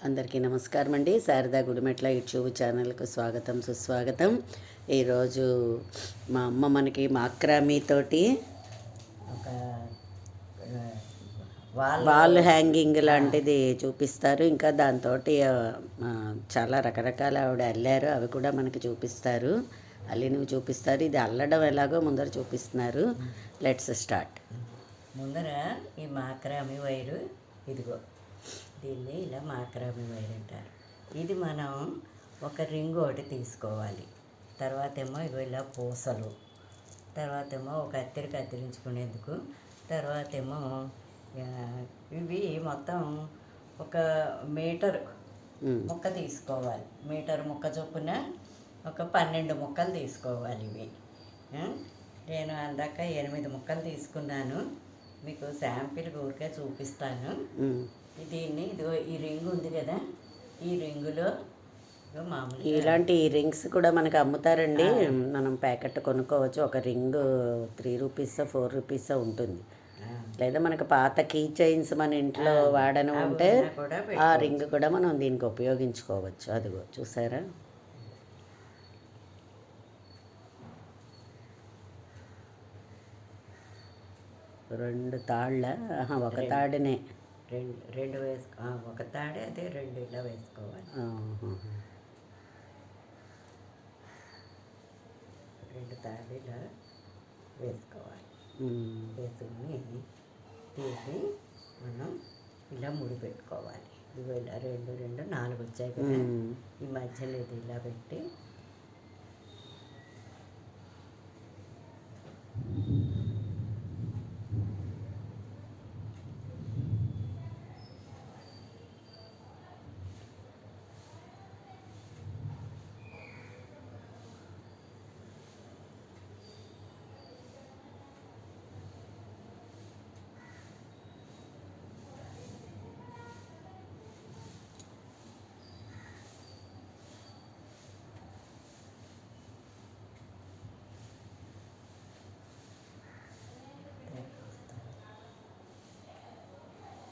అందరికీ నమస్కారం అండి. శారదా గుడిమెట్ల యూట్యూబ్ ఛానల్కు స్వాగతం సుస్వాగతం. ఈరోజు మా అమ్మ మనకి మాక్రామీతోటి ఒక వాల్ హ్యాంగింగ్ లాంటిది చూపిస్తారు. ఇంకా దాంతో చాలా రకరకాల ఆవిడ అల్లారు, అవి కూడా మనకి చూపిస్తారు. అల్లినవి చూపిస్తారు. ఇది అల్లడం ఎలాగో ముందర చూపిస్తున్నారు. Let's start. ముందర ఈ మాక్రామీ వైరు ఇదిగో, దీన్ని ఇలా మాక్రామీ వైర్ అంటారు. ఇది మనం ఒక రింగ్ ఒకటి తీసుకోవాలి. తర్వాత ఏమో ఇగో ఇలా పూసలు, తర్వాత ఏమో ఒక కత్తిరి కత్తిరించుకునేందుకు, తర్వాత ఏమో ఇవి మొత్తం ఒక మీటర్ ముక్క తీసుకోవాలి. మీటర్ ముక్క చొప్పున ఒక 12 ముక్కలు తీసుకోవాలి. ఇవి నేను అందాక 8 ముక్కలు తీసుకున్నాను. మీకు శాంపిల్ ఊరికే చూపిస్తాను. దీన్ని ఇదిగో ఈ రింగ్ ఉంది కదా, ఈ రింగులో మామూలు ఇలాంటి రింగ్స్ కూడా మనకు అమ్ముతారండి. మనం ప్యాకెట్ కొనుక్కోవచ్చు. ఒక రింగ్ 3 రూపీస్ 4 రూపీస్ ఉంటుంది. లేదా మనకు పాత కీ చైన్స్ మన ఇంట్లో వాడని ఉంటే ఆ రింగ్ కూడా మనం దీనికి ఉపయోగించుకోవచ్చు. అదిగో చూసారా, రెండు తాళ్ళ, ఒక తాడినే రెండు ఒక తాడే, అదే 2 ఇలా వేసుకోవాలి. 2 తాడిలా వేసుకోవాలి. వేసుకుని తీసి మనం ఇలా ముడి పెట్టుకోవాలి. ఇవి ఇలా 2 2 4 వచ్చాయి కదా, ఈ మధ్యలో ఇది ఇలా పెట్టి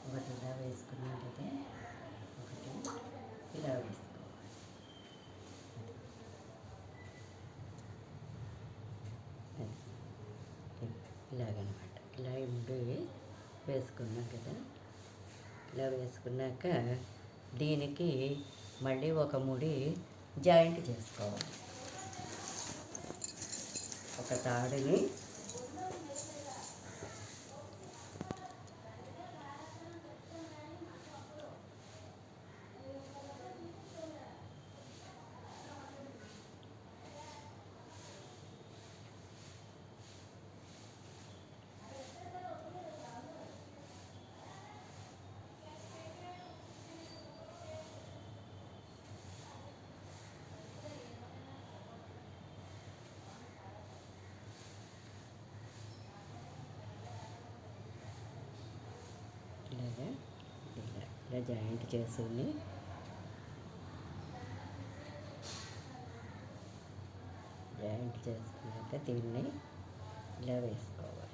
ఒకటి ఇలా వేసుకున్నాం కదా, ఒకటి ఇలా వేసుకోవాలి. ఇలాగనమాట. ఇలా ముడి వేసుకున్నాం కదా, ఇలా వేసుకున్నాక దీనికి మళ్ళీ ఒక ముడి జాయింట్ చేసుకోవాలి. ఒక తాడుని ఇలా జాయింట్ చేసుకుని చేసుకున్నాక దీన్ని ఇలా వేసుకోవాలి.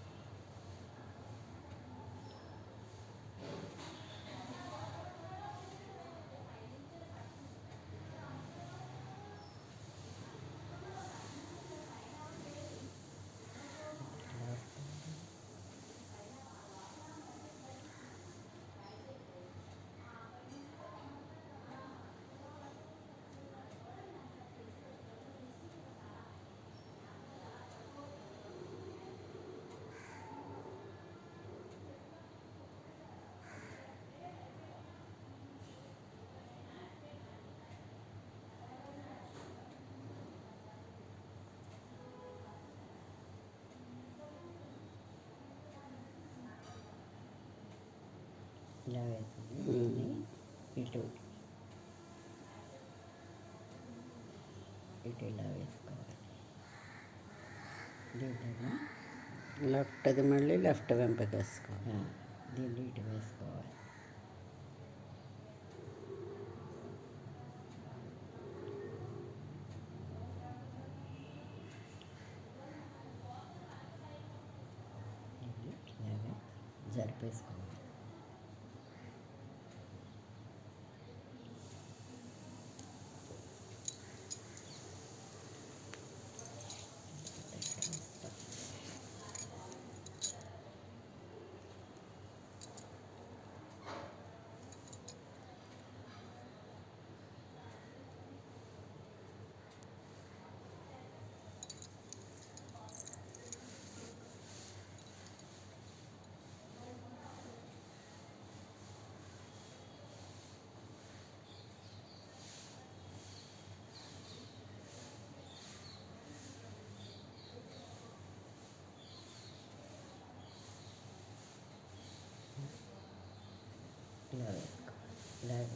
ఇలా వేసుకుని దీన్ని ఇటు ఇలా వేసుకోవాలి. దీంట్లో లెఫ్ట్ అది మళ్ళీ లెఫ్ట్ వెంపకి వేసుకోవాలి. దీన్ని ఇటు వేసుకోవాలి. ఇలాగా జరిపేసుకోవాలి.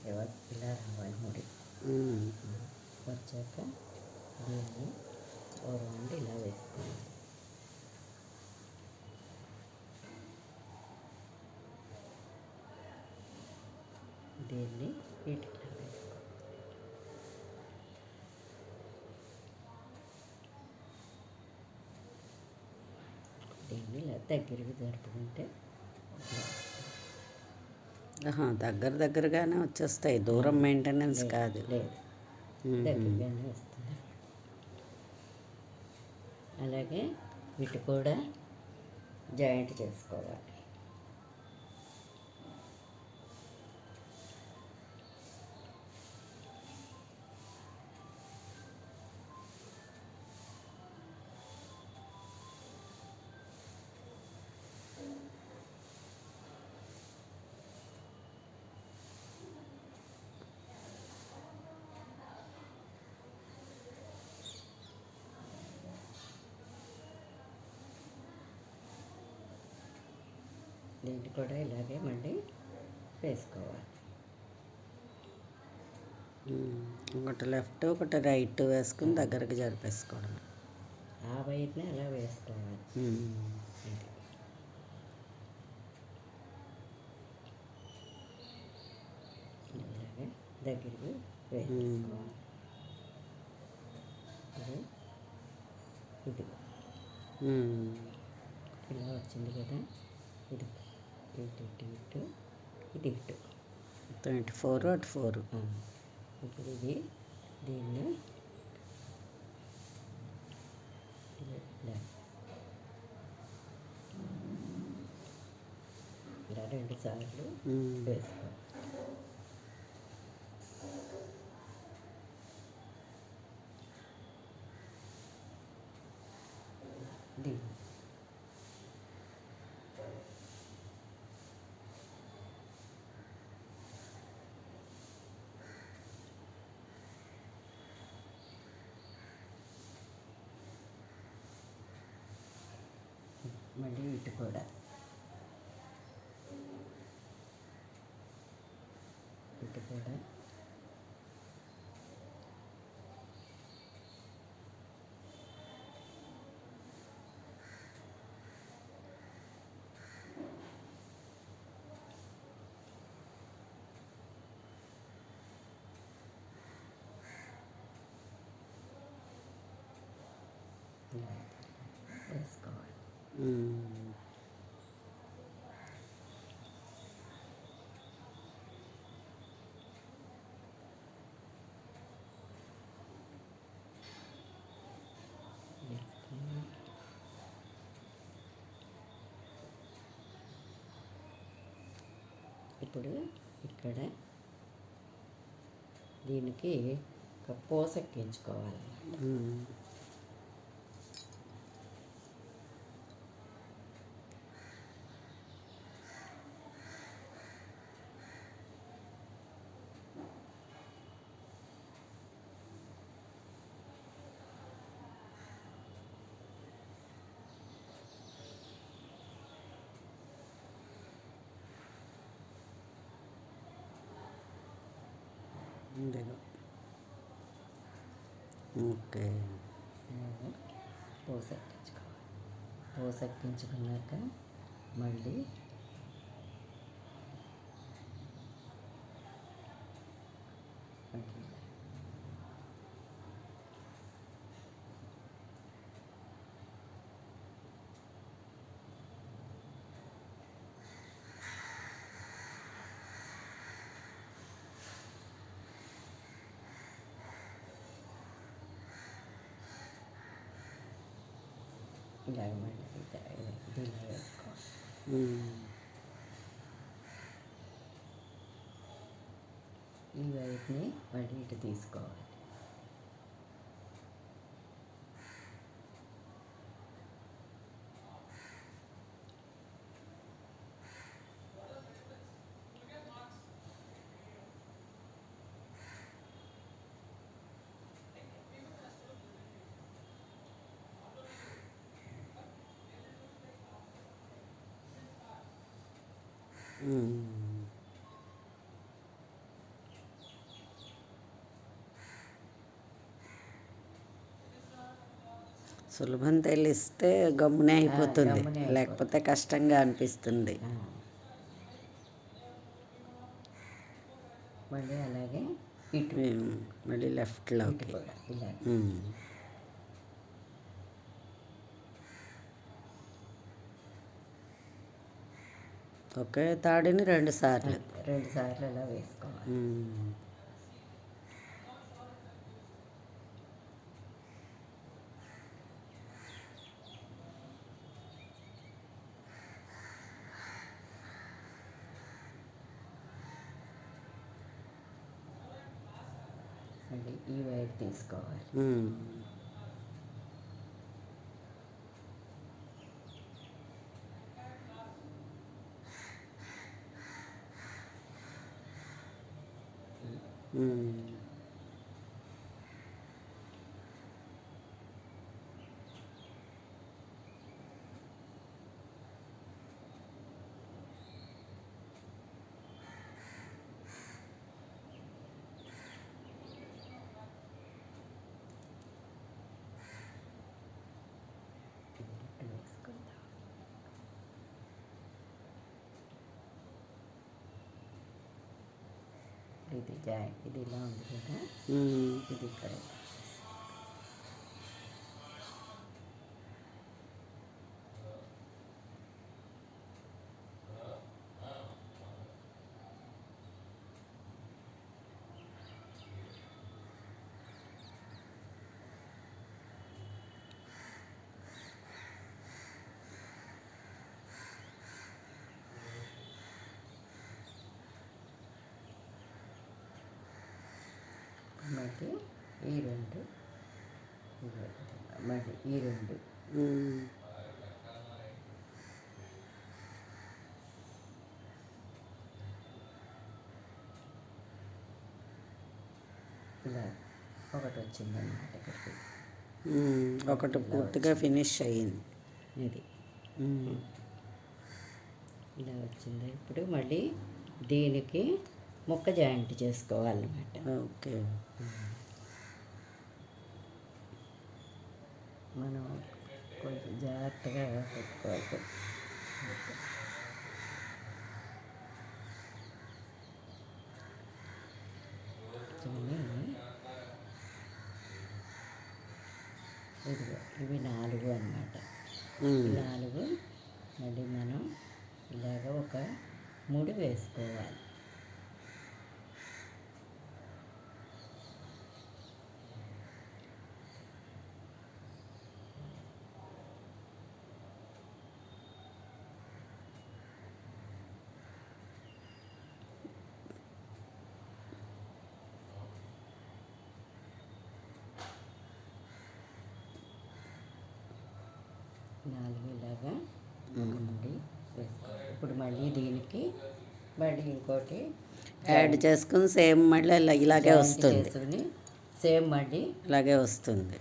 ఇలా రావాలి ముడి. ఉమ్. వచ్చాక దీన్ని ఓ రౌండ్ ఇలా వేసుకోవాలి. దీన్ని వీటిలో వేసుకోవాలి. దీన్ని ఇలా దగ్గరికి జరుపుకుంటే దగ్గర దగ్గరగానే వచ్చేస్తాయి, దూరం మెయింటెనెన్స్ కాదు. లేదు, దగ్గరగానే వస్తుంది. అలాగే వీటి కూడా జాయింట్ చేసుకోవాలి. దీన్ని కూడా ఇలాగే మళ్ళీ వేసుకోవాలి. ఒకటి లెఫ్ట్ ఒకటి రైట్ వేసుకుని దగ్గరికి జరిపేసుకోవడం. ఆ వైపునే అలా వేసుకోవాలి. ఇది ఇలాగే దగ్గరికి వేసుకోవాలి. ఇది ఇలా వచ్చింది కదా, ఇది ఇటు ఇటు ఇటు ఇది ఇటు 24 అటు 4. ఇప్పుడు ఇది దీన్ని ఇలా 2 సార్లు వేసుకోవాలి. దీన్ని మళ్ళీ ఇటు కూడా ఇలా వేసుకోవాలి. ఇప్పుడు ఇక్కడ దీనికి ఒక పూసెక్కించుకోవాలి. ఓకే, పూసెక్కించుకోవాలి. పూసెక్కించుకున్నాక మళ్ళీ ఇలాగ మళ్ళీ దీనిలో వేసుకోవాలి. ఈ వైపుని మళ్ళీ ఇటు తీసుకోవాలి. సులభం తెలిస్తే గమ్మునే అయిపోతుంది, గమ్మునే అయిపోతుంది. లేకపోతే కష్టంగా అనిపిస్తుంది. మళ్ళీ అలాగే ఇటు మళ్ళీ లెఫ్ట్లోకి. ఇటు కూడా ఇలా ఒకే తాడిని 2 సార్లు. 2 సార్లు అలా వేసుకోవాలి. మళ్ళీ ఈ వైపు తీసుకోవాలి. వేసుకుందాం. ఇది జాయింట్, ఇది ఇలా ఉంది కదా, ఇది ఇక్కడ. మళ్ళీ ఈ 2 మళ్ళీ ఈ 2 ఇలా ఒకటి వచ్చిందన్నమాట ఇక్కడికి. ఒకటి పూర్తిగా ఫినిష్ అయ్యింది. ఇది ఇలా వచ్చింది. ఇప్పుడు మళ్ళీ దీనికి ముక్క జాయింట్ చేసుకోవాలన్నమాట. ఓకే. మనం కొంచెం జాగ్రత్తగా పెట్టుకోవాలి. ఇదిగో ఇవి 4 అన్నమాట. ఈ 4 మళ్ళీ మనం ఇలాగ ఒక 3 వేసుకోవాలి. ఇలాగా ఒక ముడి వేసుకోవాలి. ఇప్పుడు మళ్ళీ దీనికి మళ్ళీ ఇంకోటి యాడ్ చేసుకుని సేమ్ మళ్ళీ ఇలాగే వస్తుంది. చేసుకుని సేమ్ మళ్ళీ ఇలాగే వస్తుంది.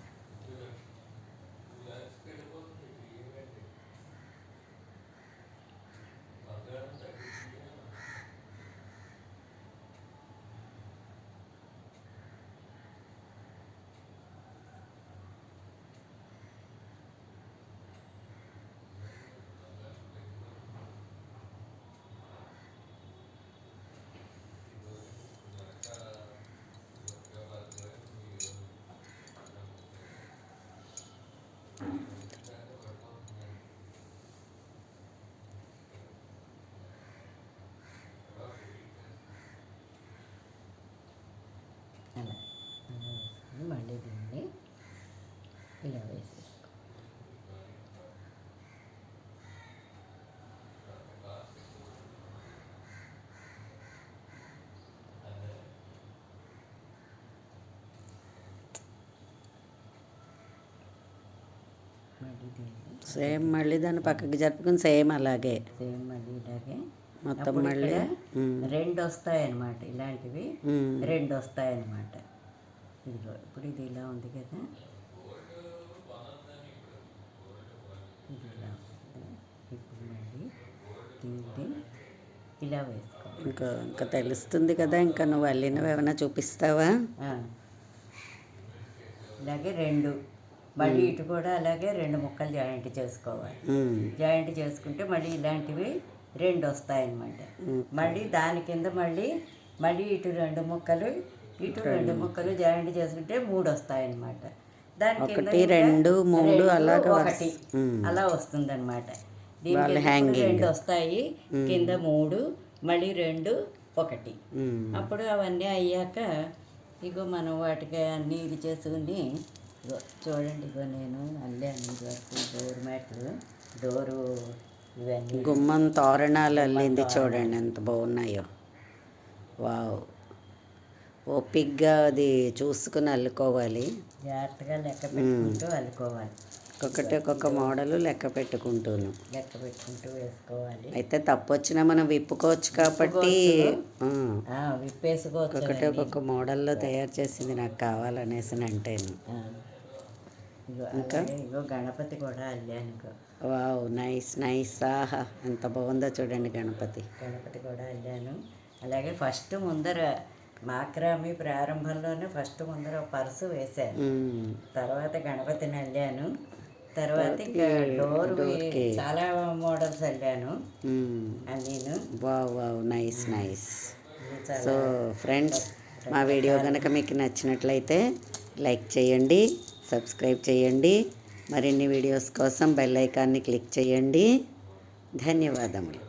అలా వేసుకుని మళ్ళీ దీన్ని ఇలా వేసేసుకో. మళ్ళీ దీన్ని సేమ్ మళ్ళీ దాన్ని పక్కకి జరుపుకుని సేమ్ అలాగే సేమ్ మళ్ళీ ఇలాగే మొత్తం అప్పుడు మళ్ళీ ఇక్కడ 2 వస్తాయన్నమాట. ఇలాంటివి 2 వస్తాయన్నమాట. ఇదిగో ఇప్పుడు ఇది ఇలా ఉంది కదా, ఇది ఇలా ఉంది. ఇప్పుడు మళ్ళీ దీన్ని ఇలా వేసుకో. ఇంకా తెలుస్తుంది కదా, ఇంకా నువ్వు అల్లినవి ఏమైనా చూపిస్తావా? ఇలాగే 2 మళ్ళీ ఇటు కూడా అలాగే 2 ముక్కలు జాయింట్ చేసుకోవాలి. జాయింట్ చేసుకుంటే మళ్ళీ ఇలాంటివి 2 వస్తాయన్నమాట. మళ్ళీ దాని కింద మళ్ళీ ఇటు 2 ముక్కలు ఇటు 2 ముక్కలు జాయింట్ చేసుకుంటే 3 వస్తాయన్నమాట. దాని కింద 1 2 3 అలాగా 1 అలా వస్తుందన్నమాట. దీనికి 2 వస్తాయి, కింద 3 మళ్ళీ 2 1. అప్పుడు అవన్నీ అయ్యాక ఇగో మనం వాటికి అన్నీ ఇది చేసుకుని ఇగో చూడండి, ఇగో నేను అల్లాను ఇదివరకు డోర్ మ్యాట్లు, డోరు ఇవన్నీ గుమ్మం తోరణాలు అల్లింది చూడండి ఎంత బాగున్నాయో. వావ్, ఓపిక్గా అది చూసుకుని అల్లుకోవాలి. జాగ్రత్తగా లెక్క పెట్టుకుంటూ అల్లుకోవాలి. ఒక్కొక్క మోడలు లెక్క పెట్టుకుంటూను వేసుకోవాలి. అయితే తప్పు వచ్చినా మనం విప్పుకోవచ్చు కాబట్టి విప్పేసుకోవచ్చు. ఒక్కొక్క మోడల్లో తయారు చేసింది నాకు కావాలనేసి అంటేను. ఇంకా ఇగో గణపతి కూడా అల్లాను. Wow, nice nice. ఆహా, ఎంత బాగుందో చూడండి గణపతి కూడా అల్లాను. అలాగే ఫస్ట్ ముందర మాక్రామి ప్రారంభంలోనే ఫస్ట్ ముందర పర్సు వేశాను, తర్వాత గణపతిని అల్లాను, తర్వాత ఇంకా డోర్ చాలా మోడల్స్ అల్లాను అన్నీను. Wow wow, nice nice. So friends, మా వీడియో కనుక మీకు నచ్చినట్లయితే లైక్ చేయండి, సబ్స్క్రైబ్ చేయండి. మరిన్ని వీడియోస్ కోసం బెల్ ఐకాన్ని క్లిక్ చేయండి. ధన్యవాదములు.